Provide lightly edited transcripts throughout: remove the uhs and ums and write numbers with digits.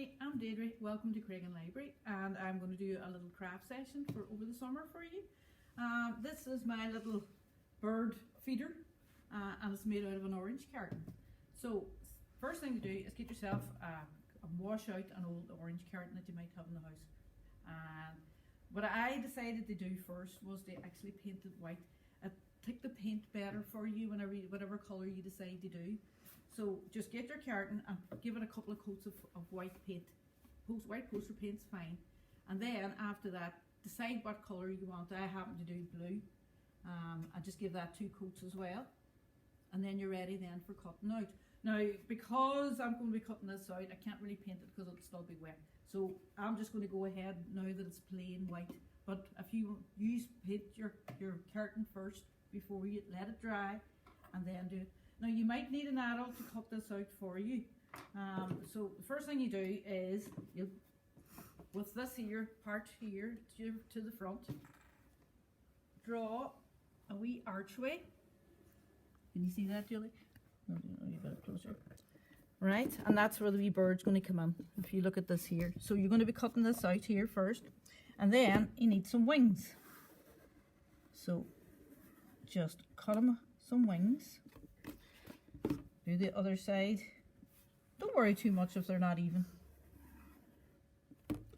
everybody, I'm Deirdre. Welcome to Creggan Library, and I'm going to do a little craft session for over the summer for you. This is my little bird feeder, and it's made out of an orange carton. So first thing to do is get yourself wash out an old orange carton that you might have in the house. And what I decided to do first was to actually paint it white. It took the paint better for you whatever colour you decide to do. So just get your carton and give it a couple of coats of white paint. White poster paint's fine. And then after that, decide what colour you want. I happen to do blue. I just give that 2 coats as well. And then you're ready then for cutting out. Now, because I'm going to be cutting this out, I can't really paint it because it'll still be wet. So I'm just going to go ahead now that it's plain white. But if you paint your carton first before you let it dry and then do it. Now you might need an adult to cut this out for you. So the first thing you do is, with this here part here to the front, draw a wee archway. Can you see that, Julie? No, you got it closer. Right, and that's where the wee bird's going to come in. If you look at this here, so you're going to be cutting this out here first, and then you need some wings. So just cut him some wings. Do the other side. Don't worry too much if they're not even.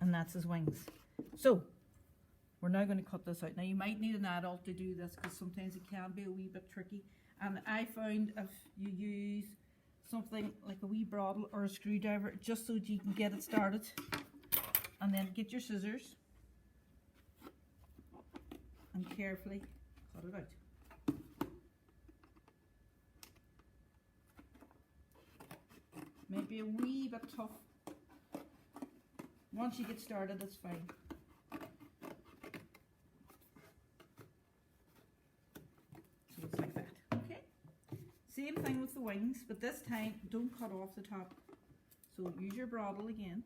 And that's his wings. So we're now going to cut this out. Now you might need an adult to do this because sometimes it can be a wee bit tricky. And I found if you use something like a wee bradawl or a screwdriver just so you can get it started, and then get your scissors and carefully cut it out. Might be a wee bit tough. Once you get started, it's fine. So it's like that. Okay. Same thing with the wings, but this time don't cut off the top. So use your bradawl again,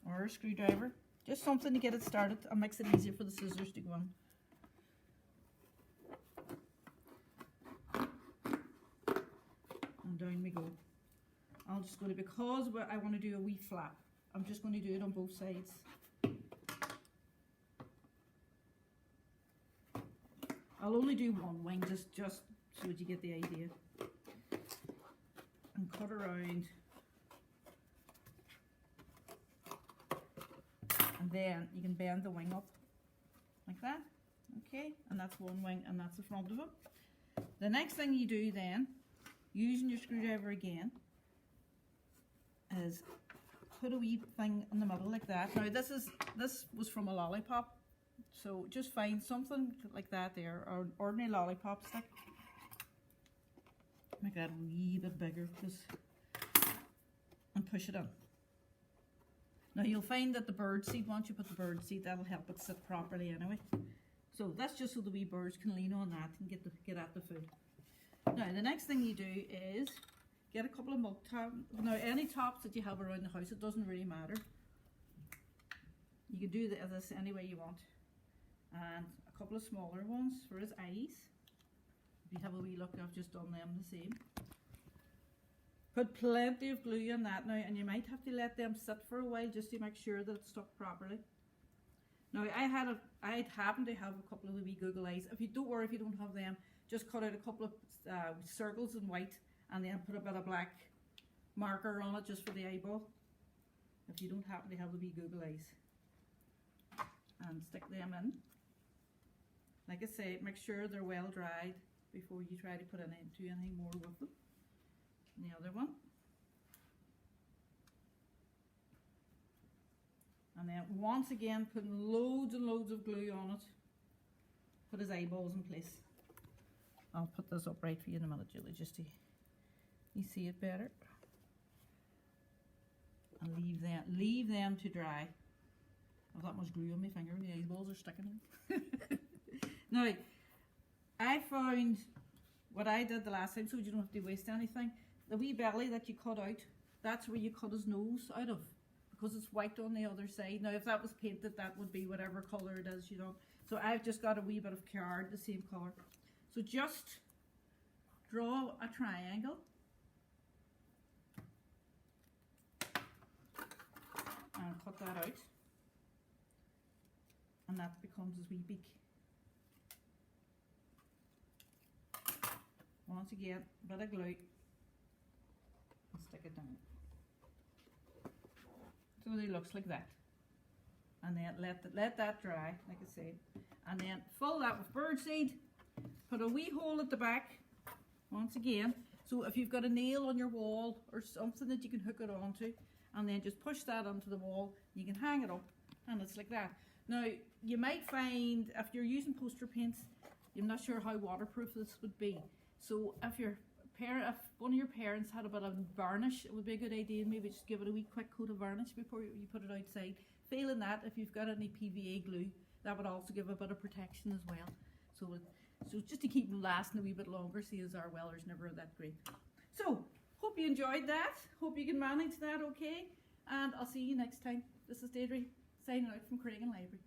or a screwdriver. Just something to get it started and makes it easier for the scissors to go in. And down we go. I'm just going to, because I want to do a wee flap, I'm just going to do it on both sides. I'll only do one wing, just so that you get the idea. And cut around. And then you can bend the wing up, like that. Okay, and that's one wing, and that's the front of it. The next thing you do then, using your screwdriver again, is put a wee thing in the middle like that. Now this was from a lollipop, so just find something like that there, or an ordinary lollipop stick. Make that a wee bit bigger, and push it in. Now you'll find that the bird seat, once you put the bird seat, that'll help it sit properly anyway. So that's just so the wee birds can lean on that and get at the food. Now the next thing you do is get a couple of mug tops. Now any tops that you have around the house, it doesn't really matter. You can do this any way you want. And a couple of smaller ones for his eyes. If you have a wee look, I've just done them the same. Put plenty of glue on that now, and you might have to let them sit for a while just to make sure that it's stuck properly. Now I happen to have a couple of the wee Google eyes. If you don't worry if you don't have them, just cut out a couple of circles in white, and then put a bit of black marker on it just for the eyeball, if you don't happen to have the wee Google eyes. And stick them in. Like I say, make sure they're well dried before you try to put anything more with them. And the other one. And then once again, putting loads and loads of glue on it. Put his eyeballs in place. I'll put this up right for you in a minute, Julie, just to you see it better. And leave them to dry. I've that much glue on my finger, the eyeballs are sticking in. Now, I found what I did the last time, so you don't have to waste anything. The wee belly that you cut out, that's where you cut his nose out of, because it's white on the other side. Now, if that was painted, that would be whatever colour it is, you know. So I've just got a wee bit of card, the same colour. So just draw a triangle that out, and that becomes his wee beak. Once again, a bit of glue, and stick it down. So he looks like that. And then let that dry, like I said. And then fill that with birdseed. Put a wee hole at the back, once again. So if you've got a nail on your wall or something that you can hook it onto, and then just push that onto the wall, you can hang it up, and it's like that. Now, you might find, if you're using poster paints, you're not sure how waterproof this would be. So if one of your parents had a bit of varnish, it would be a good idea maybe just give it a wee quick coat of varnish before you put it outside. Failing that, if you've got any PVA glue, that would also give a bit of protection as well. So just to keep them lasting a wee bit longer, see as our weather's never that great. So, hope you enjoyed that. Hope you can manage that okay. And I'll see you next time. This is Deirdre signing out from Creggan Library.